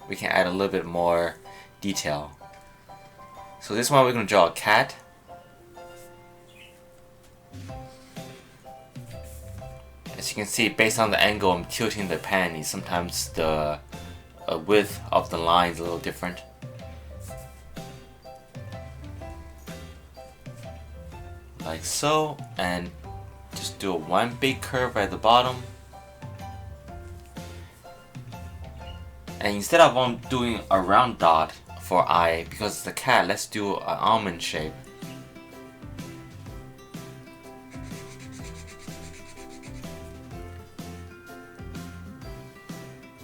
we can add a little bit more detail. So this one we're going to draw a cat. As you can see, based on the angle I'm tilting the pen, sometimes the width of the line is a little different. Like so, and just do one big curve at the bottom. And instead of doing a round dot for eye, because it's a cat, let's do an almond shape.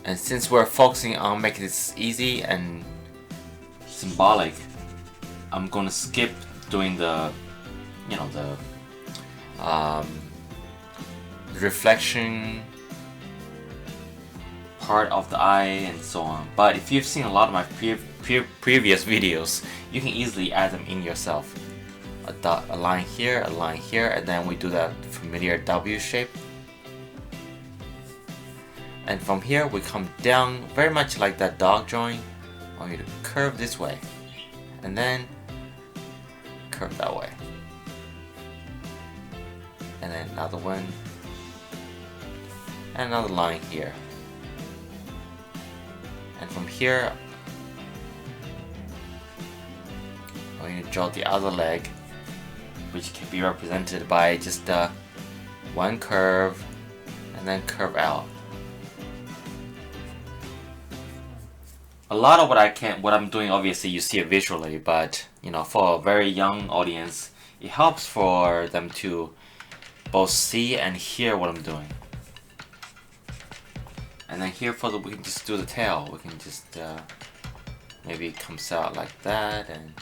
And since we're focusing on making this easy and symbolic, I'm gonna skip doing the, you know, the reflection part of the eye and so on. But if you've seen a lot of my previous videos, you can easily add them in yourself. A dot, a line here, and then we do that familiar W shape. And from here we come down very much like that dog drawing. I want you to curve this way, and then curve that way. And then another one, and another line here. And from here, I'm going to draw the other leg, which can be represented by just one curve, and then curve out. A lot of what I'm doing, obviously you see it visually, but you know, for a very young audience, it helps for them to both see and hear what I'm doing. And then here we can just do the tail. We can just maybe it comes out like that, and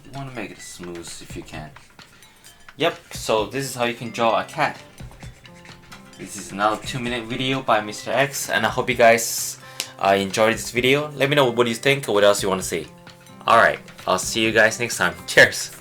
you want to make it smooth if you can. Yep. So this is how you can draw a cat. This is another 2-minute video by Mr. X, and I hope you guys enjoyed this video. Let me know what you think or what else you want to see. Alright, I'll see you guys next time. Cheers!